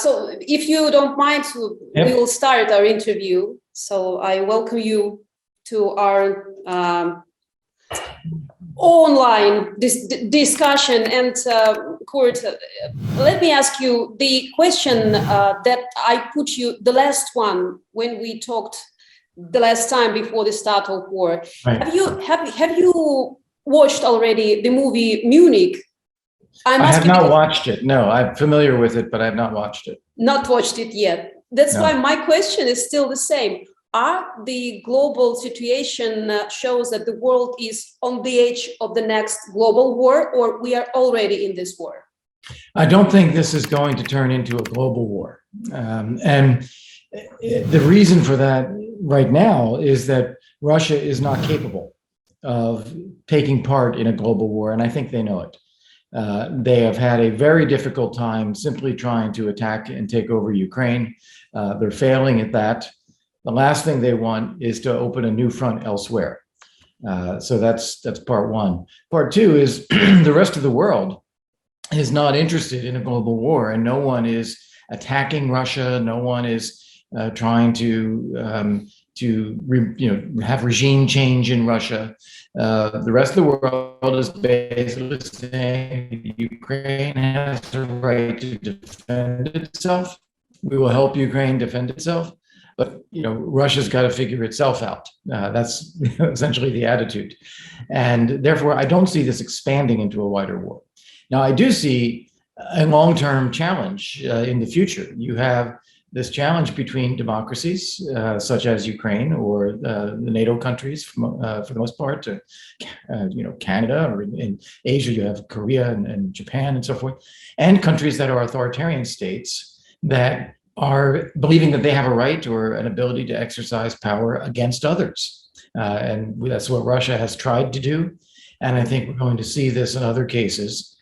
So if you don't mind, Yep. we will start our interview. So I welcome you to our online discussion. And Kurt, let me ask you the question that I put you, the last one, when we talked the last time before the start of war. Right. Have you watched already the movie Munich? I have not watched it. No, I'm familiar with it, but I have not watched it. Not watched it yet. That's No. why my question is still the same. Are the global situation shows that the world is on the edge of the next global war, or we are already in this war? I don't think this is going to turn into a global war. And the reason for that right now is that Russia is not capable of taking part in a global war, and I think they know it. They have had a very difficult time simply trying to attack and take over Ukraine. They're failing at that. The last thing they want is to open a new front elsewhere. So that's part one. Part two is the rest of the world is not interested in a global war, and no one is attacking Russia. No one is trying to have regime change in Russia. The rest of the world is basically saying Ukraine has the right to defend itself. We will help Ukraine defend itself, but Russia's got to figure itself out. That's essentially the attitude, and therefore I don't see this expanding into a wider war. Now I do see a long-term challenge in the future. You have this challenge between democracies, such as Ukraine or the NATO countries, for the most part, Canada, or in Asia, you have Korea and Japan and so forth, and countries that are authoritarian states that are believing that they have a right or an ability to exercise power against others. And that's what Russia has tried to do. And I think we're going to see this in other cases.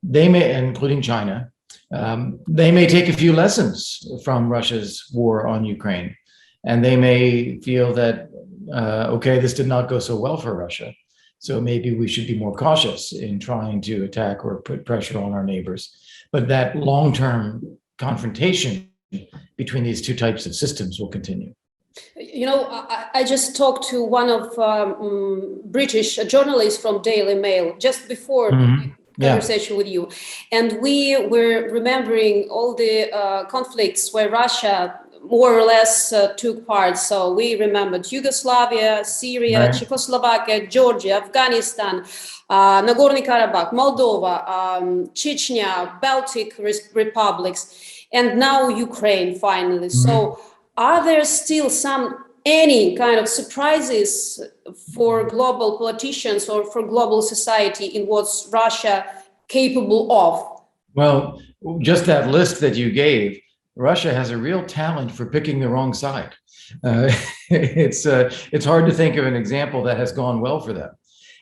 They may, including China, they may take a few lessons from Russia's war on Ukraine, and they may feel that, okay, this did not go so well for Russia, so maybe we should be more cautious in trying to attack or put pressure on our neighbors. But that long-term confrontation between these two types of systems will continue. I just talked to one of British journalists from Daily Mail just before conversation with you, and we were remembering all the conflicts where Russia more or less took part. So we remembered Yugoslavia, Syria, right, Czechoslovakia, Georgia, Afghanistan, Nagірний Карабах, Moldova, Chechnya, Baltic republics, and now Ukraine finally. So are there still any kind of surprises for global politicians or for global society in what's Russia capable of? Well, just that list that you gave, Russia has a real talent for picking the wrong side. It's hard to think of an example that has gone well for them.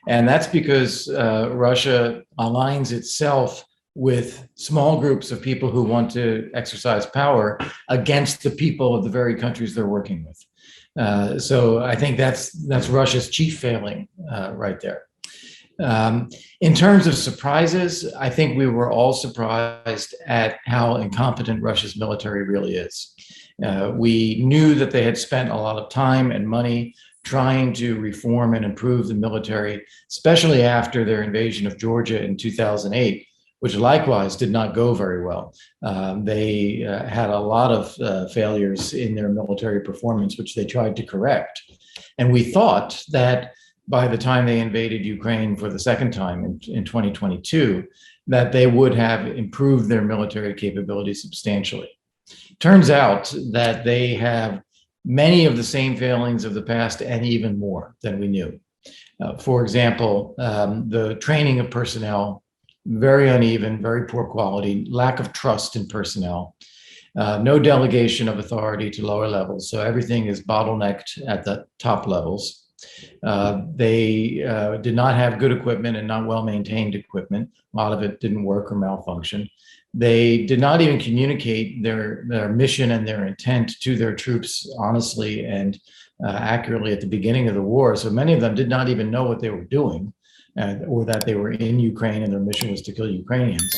And that's because Russia aligns itself with small groups of people who want to exercise power against the people of the very countries they're working with. So I think that's Russia's chief failing right there. In terms of surprises, I think we were all surprised at how incompetent Russia's military really is. We knew that they had spent a lot of time and money trying to reform and improve the military, especially after their invasion of Georgia in 2008, which likewise did not go very well. They had a lot of failures in their military performance, which they tried to correct. And we thought that by the time they invaded Ukraine for the second time in 2022, that they would have improved their military capabilities substantially. Turns out that they have many of the same failings of the past and even more than we knew. For example, the training of personnel, very uneven, very poor quality, lack of trust in personnel, no delegation of authority to lower levels. So everything is bottlenecked at the top levels. They did not have good equipment and not well-maintained equipment. A lot of it didn't work or malfunction. They did not even communicate their mission and their intent to their troops honestly and accurately at the beginning of the war. So many of them did not even know what they were doing, or that they were in Ukraine and their mission was to kill Ukrainians.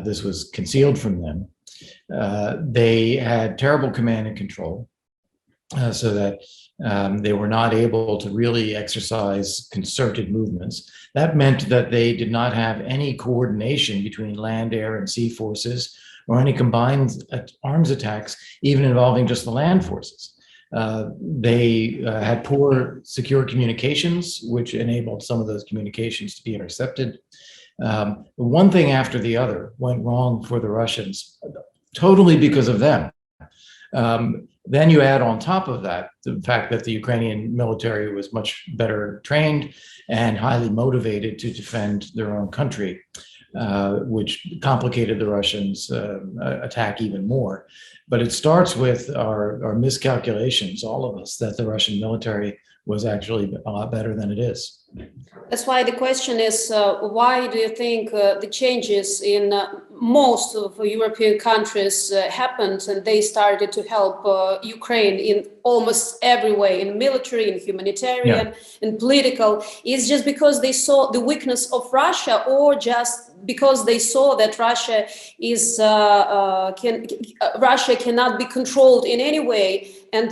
This was concealed from them. They had terrible command and control, so that they were not able to really exercise concerted movements. That meant that they did not have any coordination between land, air, and sea forces, or any combined arms attacks, even involving just the land forces. They had poor secure communications, which enabled some of those communications to be intercepted. One thing after the other went wrong for the Russians, totally because of them. Then you add on top of that the fact that the Ukrainian military was much better trained and highly motivated to defend their own country, which complicated the Russians' attack even more. But it starts with our miscalculations, all of us, that the Russian military was actually a lot better than it is. That's why the question is, why do you think the changes in most of European countries happened, and they started to help Ukraine in almost every way, in military, in humanitarian, in political? Is just because they saw the weakness of Russia, or just because they saw that Russia is Russia cannot be controlled in any way, and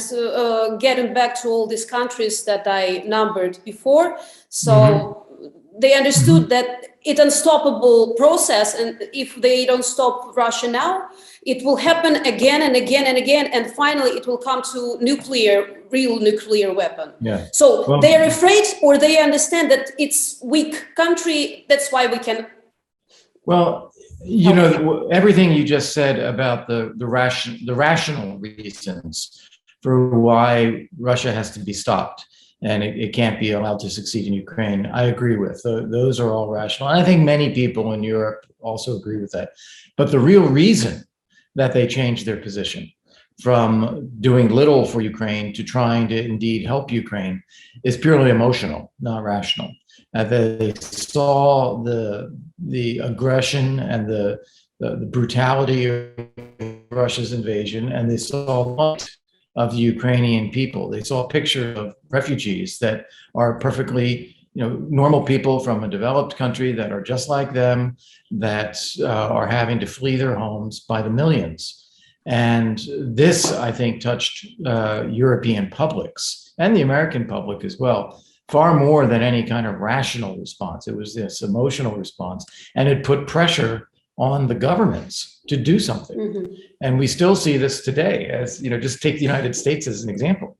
getting back to all these countries that I numbered before? So they understood that it's an unstoppable process, and if they don't stop Russia now, it will happen again and again and again, and finally it will come to real nuclear weapon. So they're afraid, or they understand that it's weak country, that's why we can. Well, you know, everything you just said about the rational reasons for why Russia has to be stopped and it can't be allowed to succeed in Ukraine, I agree with. Those are all rational. And I think many people in Europe also agree with that. But the real reason that they changed their position from doing little for Ukraine to trying to indeed help Ukraine is purely emotional, not rational. They saw the aggression and the brutality of Russia's invasion, and they saw much of the Ukrainian people. They saw a picture of refugees that are perfectly, normal people from a developed country that are just like them, that are having to flee their homes by the millions. And this, I think, touched European publics and the American public as well, far more than any kind of rational response. It was this emotional response, and it put pressure on the governments to do something. And we still see this today, as just take the United States as an example.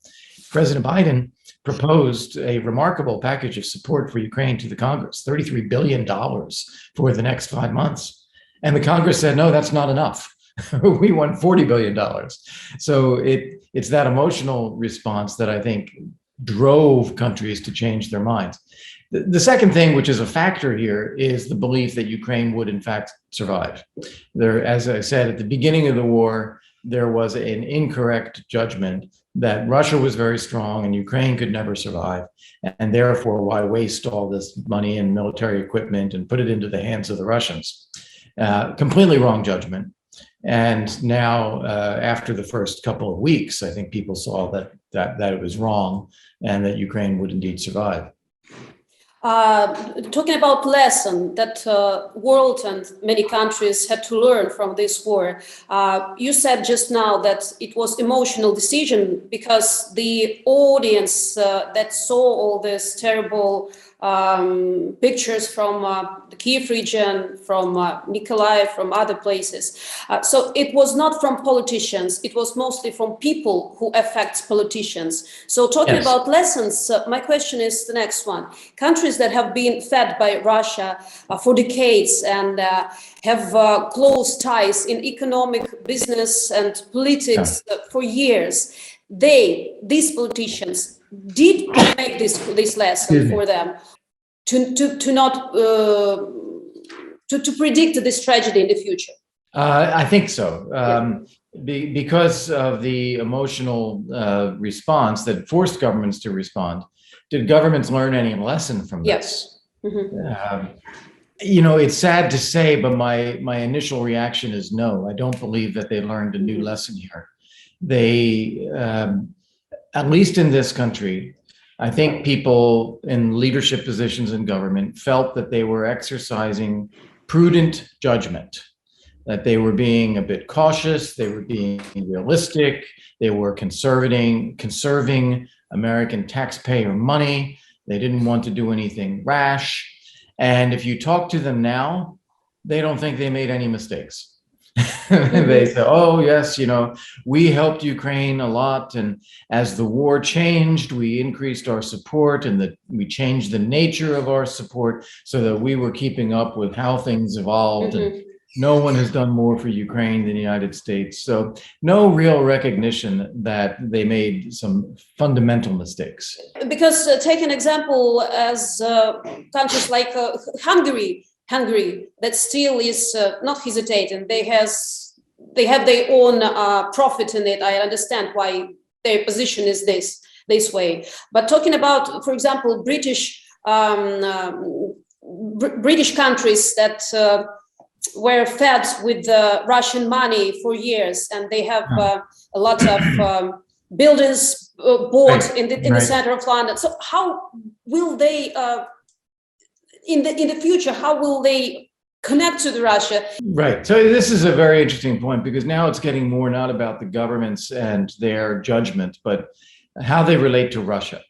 President Biden proposed a remarkable package of support for Ukraine to the Congress, $33 billion for the next 5 months. And the Congress said, no, that's not enough. We want $40 billion. So it's that emotional response that I think drove countries to change their minds. The second thing, which is a factor here, is the belief that Ukraine would in fact survive. There, as I said, at the beginning of the war, there was an incorrect judgment that Russia was very strong and Ukraine could never survive. And therefore, why waste all this money and military equipment and put it into the hands of the Russians? Completely wrong judgment. And now, after the first couple of weeks, I think people saw that it was wrong and that Ukraine would indeed survive. Talking about lesson that world and many countries had to learn from this war, you said just now that it was emotional decision because the audience that saw all these terrible pictures from the Kyiv region, from Mykolaiv, from other places. So it was not from politicians, it was mostly from people who affect politicians. So talking about lessons, my question is the next one. Countries that have been fed by Russia for decades and have close ties in economic, business and politics for years, these politicians did make this lesson for them to not to predict this tragedy in the future. I think so, because of the emotional response that forced governments to respond. Did governments learn any lesson from this? It's sad to say, but my initial reaction is no. I don't believe that they learned a new lesson here. They, at least in this country, I think people in leadership positions in government felt that they were exercising prudent judgment, that they were being a bit cautious, they were being realistic, they were conserving American taxpayer money, they didn't want to do anything rash. And if you talk to them now, they don't think they made any mistakes. They say, oh, yes, we helped Ukraine a lot. And as the war changed, we increased our support and we changed the nature of our support so that we were keeping up with how things evolved. And no one has done more for Ukraine than the United States. So no real recognition that they made some fundamental mistakes. Because take an example as countries like Hungary that still is not hesitating. They have their own profit in it. I understand why their position is this way. But talking about, for example, British countries that were fed with Russian money for years, and they have a lot of buildings bought in the center of London. So how will they? In the future, how will they connect to the Russia? Right. So this is a very interesting point, because now it's getting more not about the governments and their judgment, but how they relate to Russia.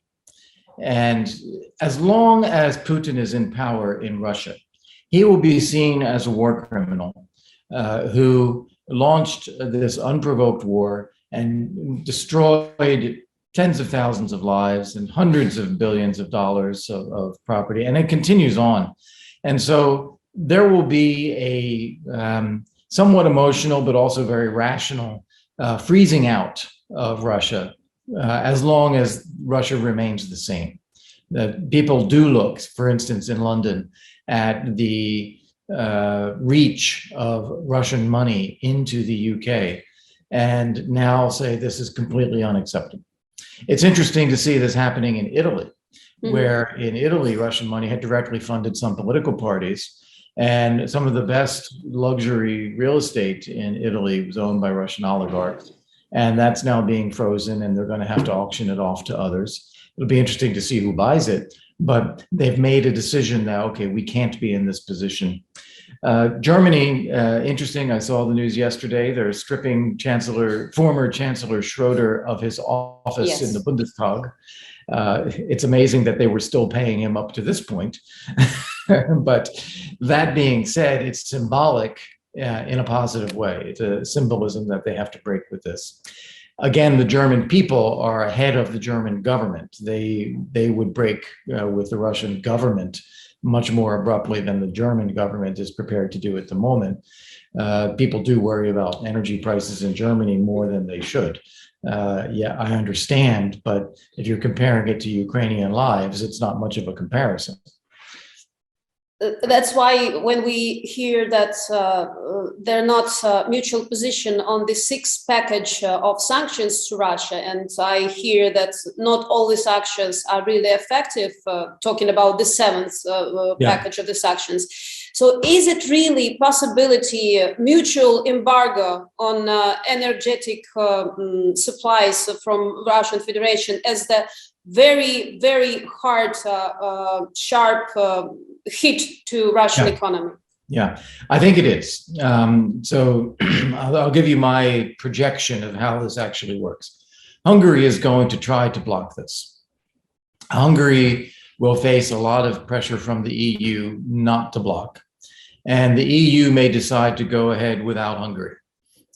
And as long as Putin is in power in Russia, he will be seen as a war criminal who launched this unprovoked war and destroyed tens of thousands of lives and hundreds of billions of dollars of property, and it continues on. And so there will be a somewhat emotional, but also very rational freezing out of Russia as long as Russia remains the same. That people do look, for instance, in London, at the reach of Russian money into the UK, and now say this is completely unacceptable. It's interesting to see this happening in Italy, where in Italy, Russian money had directly funded some political parties, and some of the best luxury real estate in Italy was owned by Russian oligarchs. And that's now being frozen, and they're going to have to auction it off to others. It'll be interesting to see who buys it, but they've made a decision now, okay, we can't be in this position. Germany, interesting. I saw the news yesterday. They're stripping former Chancellor Schroeder of his office in the Bundestag. It's amazing that they were still paying him up to this point. But that being said, it's symbolic in a positive way. It's a symbolism that they have to break with this. Again, the German people are ahead of the German government. They would break with the Russian government much more abruptly than the German government is prepared to do at the moment. People do worry about energy prices in Germany more than they should. Yeah, I understand, but if you're comparing it to Ukrainian lives, it's not much of a comparison. That's why when we hear that they're not mutual position on the sixth package of sanctions to Russia, and I hear that not all these actions are really effective, talking about the seventh package of the sanctions. So is it really possibility mutual embargo on energetic supplies from Russian Federation as the very, very hard, sharp hit to Russian economy? Yeah, I think it is. So I'll give you my projection of how this actually works. Hungary is going to try to block this. Hungary will face a lot of pressure from the EU not to block. And the EU may decide to go ahead without Hungary.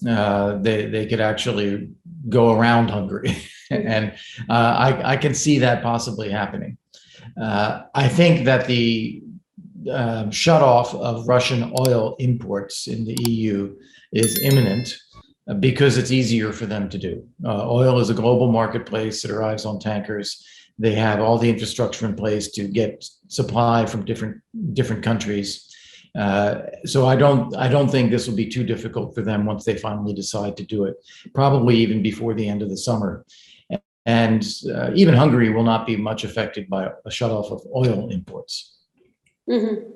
They could actually go around Hungary. And I can see that possibly happening. I think that the shut off of Russian oil imports in the EU is imminent because it's easier for them to do. Oil is a global marketplace. It arrives on tankers. They have all the infrastructure in place to get supply from different countries. So I don't think this will be too difficult for them once they finally decide to do it, probably even before the end of the summer. And even Hungary will not be much affected by a shutoff of oil imports. Mm-hmm.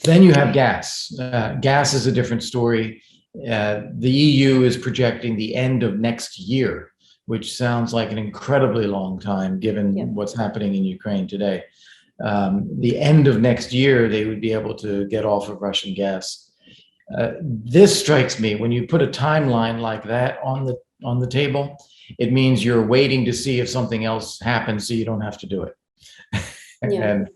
Then you have gas. Gas is a different story. The EU is projecting the end of next year, which sounds like an incredibly long time given what's happening in Ukraine today. The end of next year, they would be able to get off of Russian gas. This strikes me, when you put a timeline like that on the table, it means you're waiting to see if something else happens so you don't have to do it. Yeah. And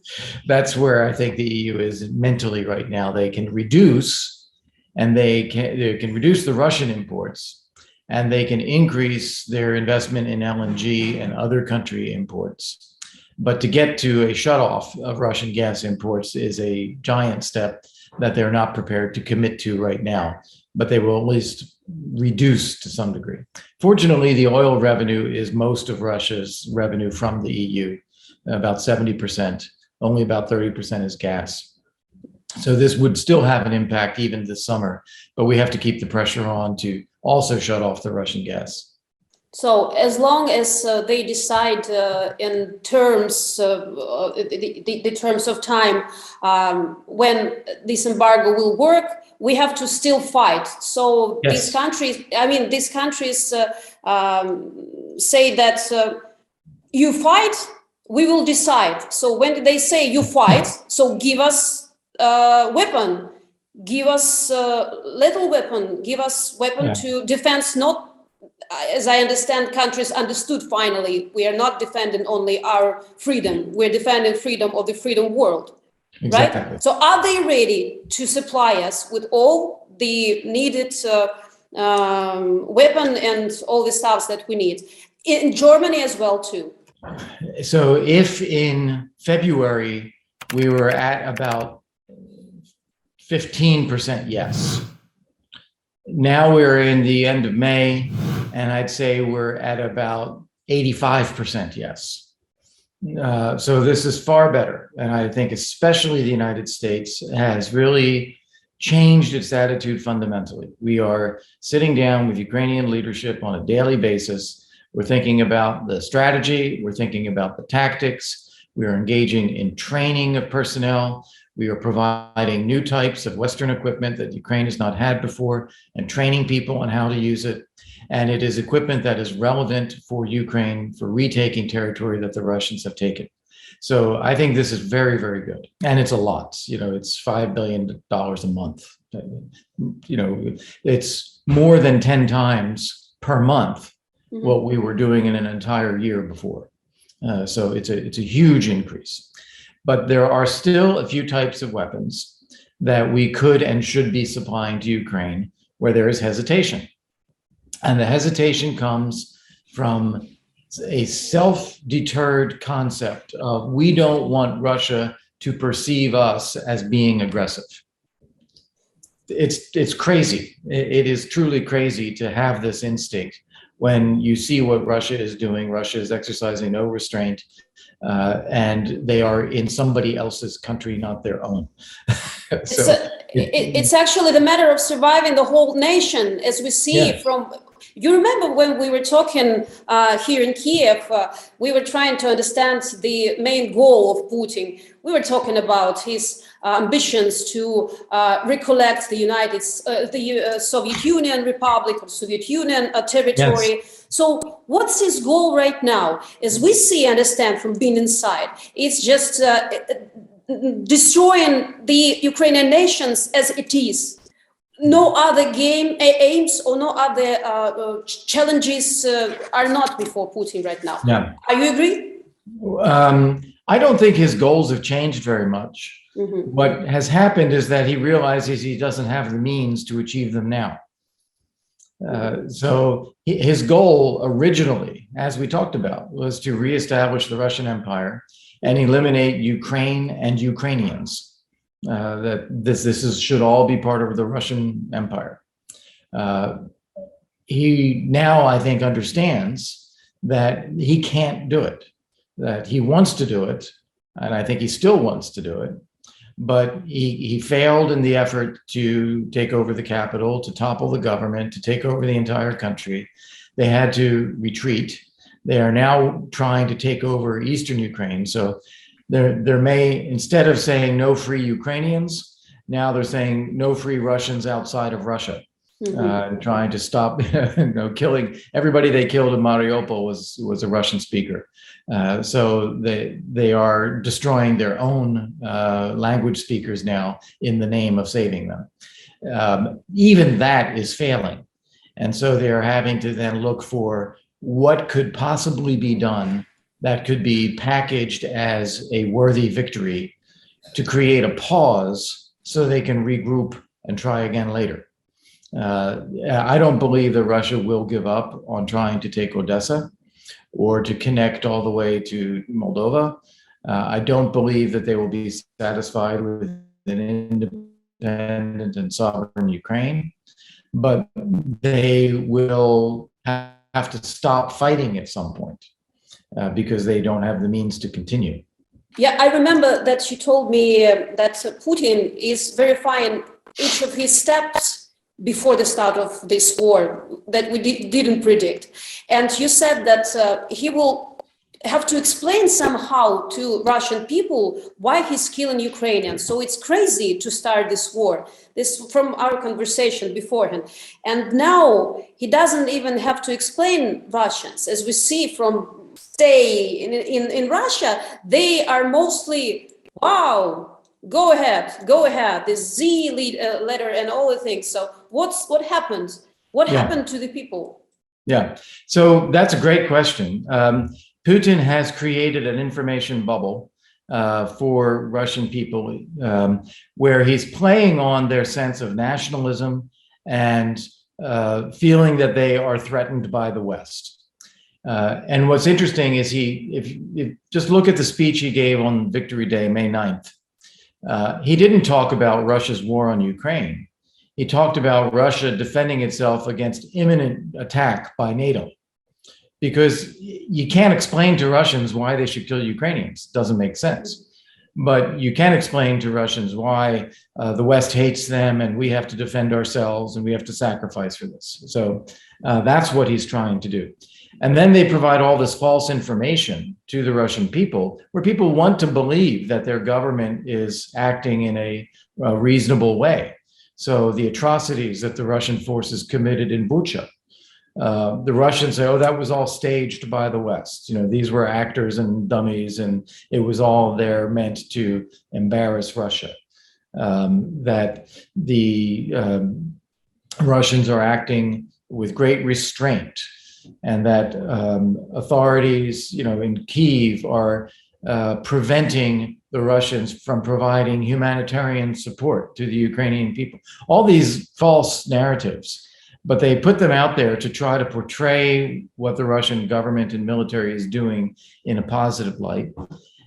that's where I think the EU is mentally right now. They can reduce, and they can reduce the Russian imports, and they can increase their investment in LNG and other country imports. But to get to a shutoff of Russian gas imports is a giant step that they're not prepared to commit to right now, but they will at least reduce to some degree. Fortunately, the oil revenue is most of Russia's revenue from the EU, about 70%, only about 30% is gas. So this would still have an impact even this summer, but we have to keep the pressure on to also shut off the Russian gas. So as long as they decide in terms the terms of time when this embargo will work, we have to still fight. So Yes. these countries say that you fight, we will decide. So when they say you fight, so give us weapon, give us little weapon, give us weapon to defense. Not, as I understand, countries understood finally, we are not defending only our freedom, we're defending freedom of the freedom world. Exactly. Right? So are they ready to supply us with all the needed weapon and all the stuff that we need? In Germany as well too. So if in February we were at about 15% yes, now we're in the end of May, and I'd say we're at about 85% yes. So this is far better. And I think especially the United States has really changed its attitude fundamentally. We are sitting down with Ukrainian leadership on a daily basis. We're thinking about the strategy. We're thinking about the tactics. We are engaging in training of personnel. We are providing new types of Western equipment that Ukraine has not had before and training people on how to use it. And it is equipment that is relevant for Ukraine for retaking territory that the Russians have taken. So I think this is very, very good. And it's a lot. You know, it's $5 billion a month. You know, it's more than 10 times per month what we were doing in an entire year before. So it's a huge increase. But there are still a few types of weapons that we could and should be supplying to Ukraine where there is hesitation. And the hesitation comes from a self-deterred concept of we don't want Russia to perceive us as being aggressive. It's crazy. It is truly crazy to have this instinct when you see what Russia is doing. Russia is exercising no restraint, and they are in somebody else's country, not their own. It's actually the matter of surviving the whole nation, as we see from. You remember when we were talking here in Kiev, we were trying to understand the main goal of Putin. We were talking about his ambitions to recollect the Soviet Union Republic or Soviet Union territory. Yes. So what's his goal right now? As we see, understand from being inside, it's just destroying the Ukrainian nations as it is. No other aims or no other challenges are not before Putin right now. Yeah. Are you agree? I don't think his goals have changed very much. Mm-hmm. What has happened is that he realizes he doesn't have the means to achieve them now. So his goal originally, as we talked about, was to reestablish the Russian Empire and eliminate Ukraine and Ukrainians. That this should all be part of the Russian Empire. He now, I think, understands that he can't do it, that he wants to do it, and I think he still wants to do it, but he failed in the effort to take over the capital, to topple the government, to take over the entire country. They had to retreat. They are now trying to take over eastern Ukraine. So there may, instead of saying no free Ukrainians, now they're saying no free Russians outside of Russia. And trying to stop killing everybody they killed in Mariupol was a Russian speaker. So they are destroying their own language speakers now in the name of saving them. even that is failing. And so they're having to then look for what could possibly be done that could be packaged as a worthy victory to create a pause so they can regroup and try again later. I don't believe that Russia will give up on trying to take Odessa or to connect all the way to Moldova. I don't believe that they will be satisfied with an independent and sovereign Ukraine, but they will have to stop fighting at some point because they don't have the means to continue. Yeah, I remember that you told me that Putin is verifying each of his steps before the start of this war that we didn't predict. And you said that he will have to explain somehow to Russian people why he's killing Ukrainians. So it's crazy to start this war. This from our conversation beforehand. And now he doesn't even have to explain Russians. As we see from stay in Russia, they are mostly, wow, go ahead, the Z letter and all the things. So what happened? What happened to the people? Yeah, so that's a great question. Putin has created an information bubble for Russian people where he's playing on their sense of nationalism and feeling that they are threatened by the West. And what's interesting is if you just look at the speech he gave on Victory Day, May 9th, he didn't talk about Russia's war on Ukraine. He talked about Russia defending itself against imminent attack by NATO. Because you can't explain to Russians why they should kill Ukrainians. Doesn't make sense. But you can explain to Russians why the West hates them and we have to defend ourselves and we have to sacrifice for this. So that's what he's trying to do. And then they provide all this false information to the Russian people where people want to believe that their government is acting in a reasonable way. So the atrocities that the Russian forces committed in Bucha, the Russians say, oh, that was all staged by the West. You know, these were actors and dummies, and it was all there meant to embarrass Russia. That the Russians are acting with great restraint, and that authorities, you know, in Kyiv are preventing the Russians from providing humanitarian support to the Ukrainian people. All these false narratives. But they put them out there to try to portray what the Russian government and military is doing in a positive light.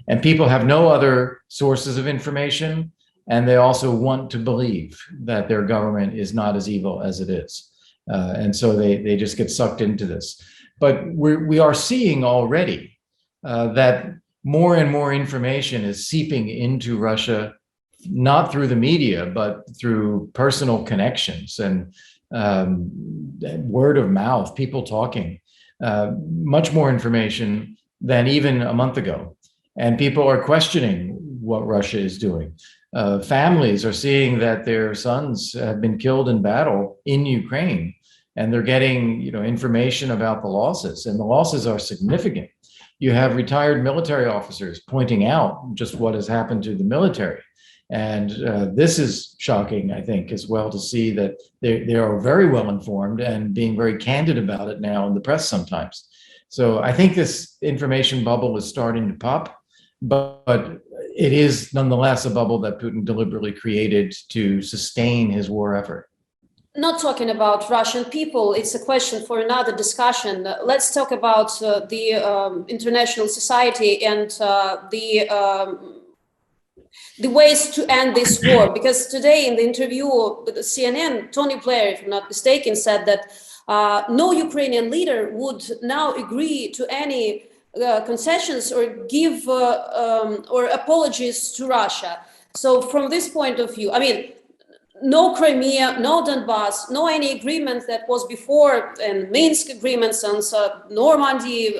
And people have no other sources of information. And they also want to believe that their government is not as evil as it is. And so they just get sucked into this. But we are seeing already that more and more information is seeping into Russia, not through the media, but through personal connections and word of mouth, people talking, much more information than even a month ago. And people are questioning what Russia is doing. Families are seeing that their sons have been killed in battle in Ukraine, and they're getting, you know, information about the losses, and the losses are significant. You have retired military officers pointing out just what has happened to the military. And this is shocking, I think, as well, to see that they are very well informed and being very candid about it now in the press sometimes. So I think this information bubble is starting to pop, but it is nonetheless a bubble that Putin deliberately created to sustain his war effort. Not talking about Russian people, it's a question for another discussion. Let's talk about the international society and the ways to end this war, because today in the interview with CNN, Tony Blair, if I'm not mistaken, said that no Ukrainian leader would now agree to any concessions or give or apologies to Russia. So from this point of view, I mean, no Crimea, no Donbass, no any agreement that was before, and Minsk agreements and Normandy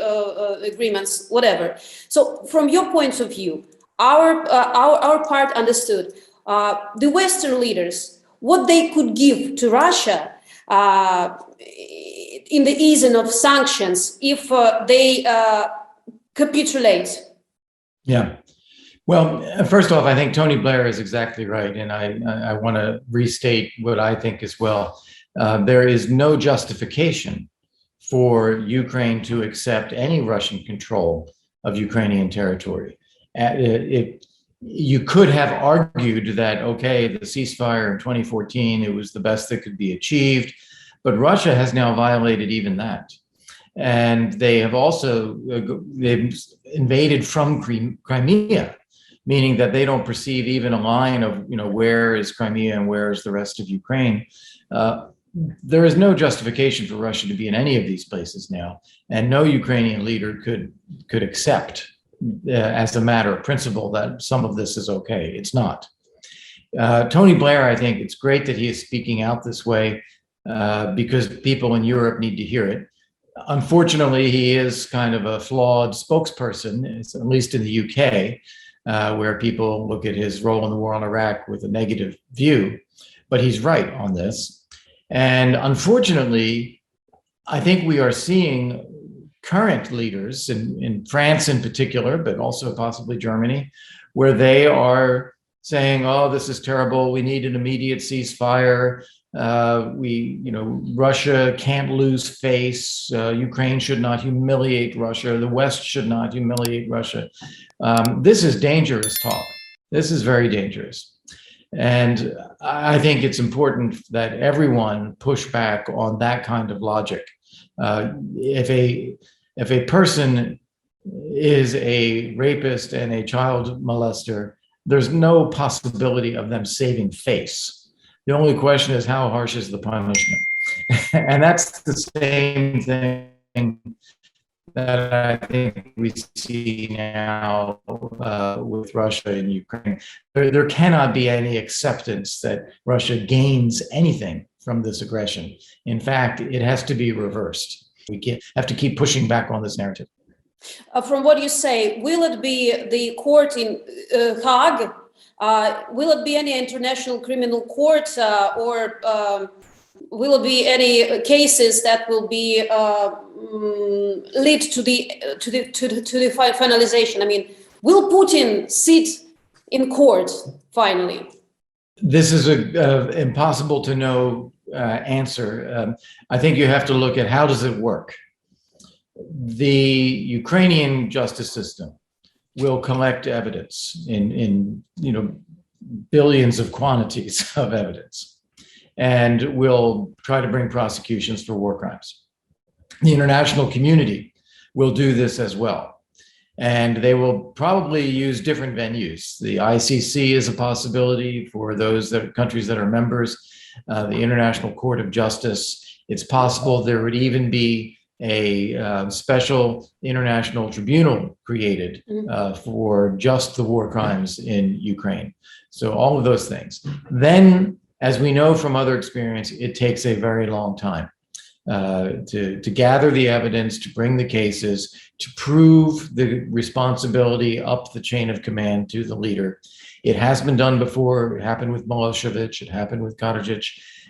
agreements, whatever. So from your point of view, our part understood, the Western leaders, what they could give to Russia in the easing of sanctions if they capitulate. Yeah. Well, first off, I think Tony Blair is exactly right. And I want to restate what I think as well. There is no justification for Ukraine to accept any Russian control of Ukrainian territory. You could have argued that, okay, the ceasefire in 2014, it was the best that could be achieved, but Russia has now violated even that. And they have also they've invaded from Crimea, meaning that they don't perceive even a line of, where is Crimea and where is the rest of Ukraine. There is no justification for Russia to be in any of these places now, and no Ukrainian leader could accept as a matter of principle that some of this is okay. It's not. Tony Blair, I think it's great that he is speaking out this way because people in Europe need to hear it. Unfortunately, he is kind of a flawed spokesperson, at least in the UK, where people look at his role in the war on Iraq with a negative view, but he's right on this. And unfortunately, I think we are seeing current leaders in France in particular, but also possibly Germany, where they are saying, oh, this is terrible. We need an immediate ceasefire. Russia can't lose face. Ukraine should not humiliate Russia. The West should not humiliate Russia. This is dangerous talk. This is very dangerous. And I think it's important that everyone push back on that kind of logic. If a person is a rapist and a child molester, there's no possibility of them saving face. The only question is, how harsh is the punishment? And that's the same thing that I think we see now with Russia and Ukraine. There cannot be any acceptance that Russia gains anything from this aggression. In fact, it has to be reversed. We have to keep pushing back on this narrative. From what you say, will it be the court in Hague? Will it be any international criminal court, or will it be any cases that will be lead to the finalization? I mean, will Putin sit in court finally? This is a impossible to know answer. I think you have to look at how does it work. The Ukrainian justice system will collect evidence in billions of quantities of evidence, and will try to bring prosecutions for war crimes. The international community will do this as well, and they will probably use different venues. The ICC is a possibility for those countries that are members. The International Court of Justice. It's possible there would even be a special international tribunal created for just the war crimes in Ukraine. So all of those things. Then, as we know from other experience, it takes a very long time to gather the evidence, to bring the cases, to prove the responsibility up the chain of command to the leader. It has been done before. It happened with Milosevic. It happened with Karadzic.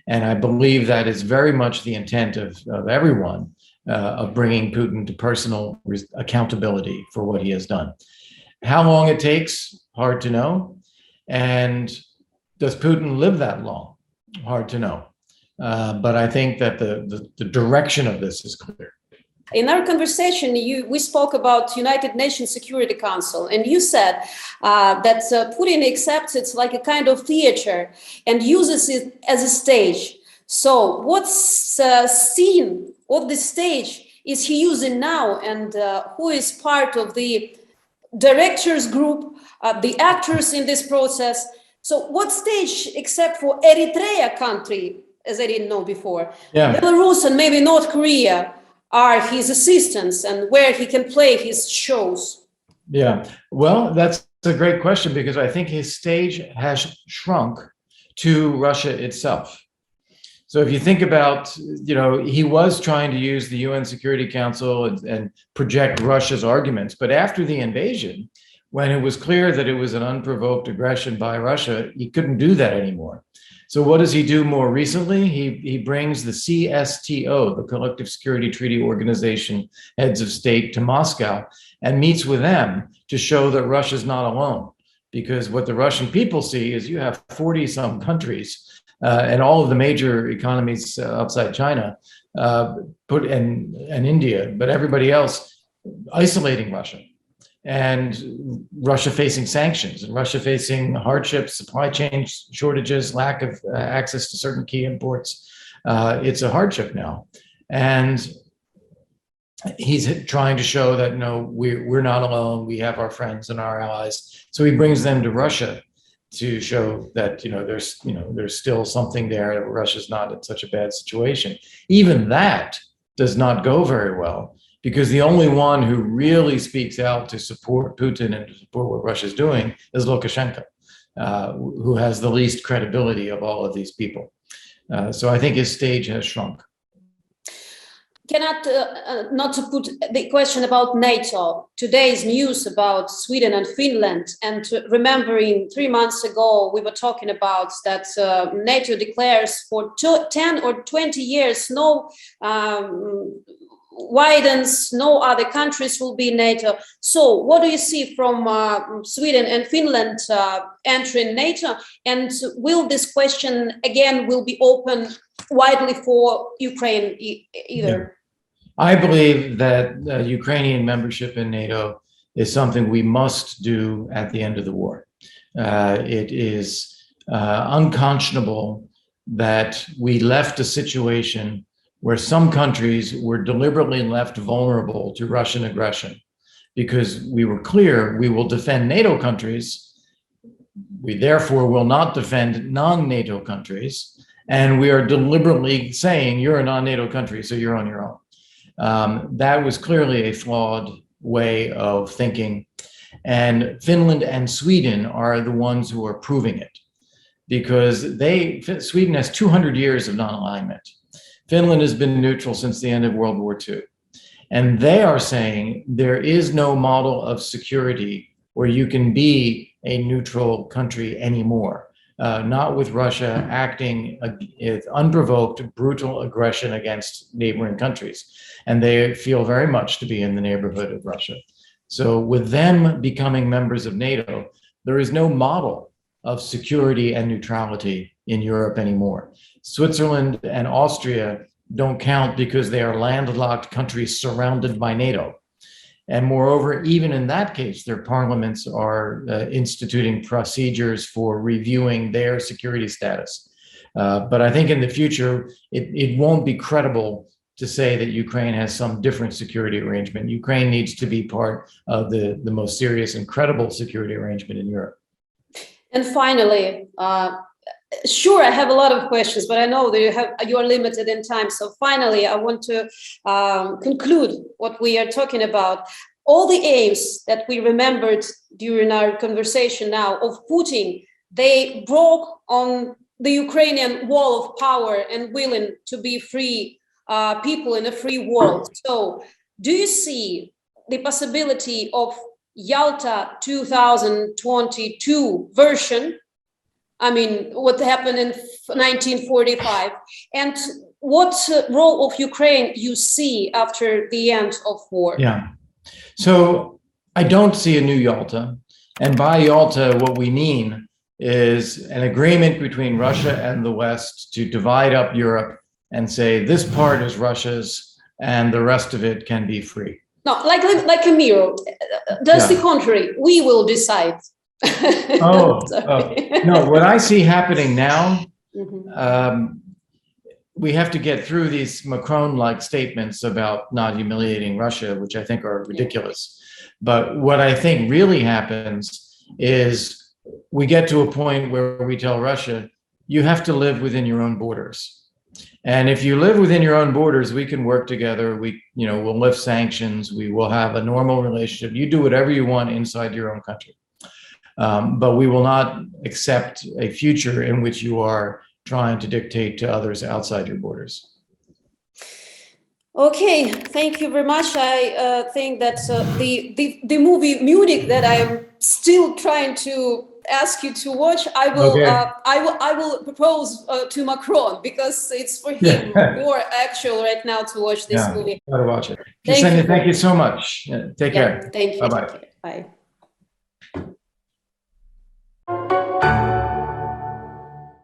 And I believe that is very much the intent of everyone, of bringing Putin to personal accountability for what he has done. How long it takes, hard to know. And does Putin live that long? Hard to know. But I think that the direction of this is clear. In our conversation, we spoke about United Nations Security Council, and you said that Putin accepts it like a kind of theater and uses it as a stage. So what scene of the stage is he using now, and who is part of the directors group, the actors in this process? So what stage, except for Eritrea country, as I didn't know before, Belarus and maybe North Korea, are his assistants, and where he can play his shows? Yeah, well, that's a great question, because I think his stage has shrunk to Russia itself. So if you think about, he was trying to use the UN Security Council and project Russia's arguments, but after the invasion, when it was clear that it was an unprovoked aggression by Russia, he couldn't do that anymore. So what does he do more recently? He brings the CSTO, the Collective Security Treaty Organization heads of state, to Moscow and meets with them to show that Russia's not alone. because what the Russian people see is you have 40 some countries and all of the major economies outside China and India, but everybody else isolating Russia, and Russia facing sanctions, and Russia facing hardships, supply chain shortages, lack of access to certain key imports. It's a hardship now. And he's trying to show that, no, we're not alone. We have our friends and our allies. So he brings them to Russia to show that, there's still something there, that Russia's not in such a bad situation. Even that does not go very well, because the only one who really speaks out to support Putin and to support what Russia's doing is Lukashenko, who has the least credibility of all of these people. So I think his stage has shrunk. Cannot not to put the question about NATO. Today's news about Sweden and Finland, and remembering 3 months ago we were talking about that NATO declares for 10 or 20 years no widens, no other countries will be NATO. So what do you see from Sweden and Finland entering NATO, and will this question again will be open widely for Ukraine either? Yeah. I believe that Ukrainian membership in NATO is something we must do at the end of the war. It is unconscionable that we left a situation where some countries were deliberately left vulnerable to Russian aggression, because we were clear we will defend NATO countries. We therefore will not defend non-NATO countries. And we are deliberately saying you're a non-NATO country, so you're on your own. That was clearly a flawed way of thinking. And Finland and Sweden are the ones who are proving it, because Sweden has 200 years of non-alignment. Finland has been neutral since the end of World War II. And they are saying there is no model of security where you can be a neutral country anymore. Not with Russia acting with unprovoked, brutal aggression against neighboring countries. And they feel very much to be in the neighborhood of Russia. So with them becoming members of NATO, there is no model of security and neutrality in Europe anymore. Switzerland and Austria don't count because they are landlocked countries surrounded by NATO. And moreover, even in that case, their parliaments are instituting procedures for reviewing their security status. But I think in the future, it won't be credible to say that Ukraine has some different security arrangement. Ukraine needs to be part of the most serious and credible security arrangement in Europe. And finally, sure, I have a lot of questions, but I know that you are limited in time. So finally, I want to conclude what we are talking about. All the aims that we remembered during our conversation now of Putin, they broke on the Ukrainian wall of power and willing to be free people in a free world. So do you see the possibility of Yalta 2022 version? I mean, what happened in 1945, and what role of Ukraine you see after the end of war? Yeah, so I don't see a new Yalta, and by Yalta, what we mean is an agreement between Russia and the West to divide up Europe and say this part is Russia's and the rest of it can be free. No, like a mirror. Just the contrary, we will decide. Oh, no, what I see happening now, we have to get through these Macron-like statements about not humiliating Russia, which I think are ridiculous. But what I think really happens is we get to a point where we tell Russia, you have to live within your own borders. And if you live within your own borders, we can work together. We'll lift sanctions. We will have a normal relationship. You do whatever you want inside your own country. But we will not accept a future in which you are trying to dictate to others outside your borders. Okay, thank you very much. I think that the movie Munich that I'm still trying to ask you to watch, I will propose to Macron, because it's for him more actual right now to watch this movie. Gotta watch it. Thank you so much. Take care. Thank you. Bye-bye. Bye.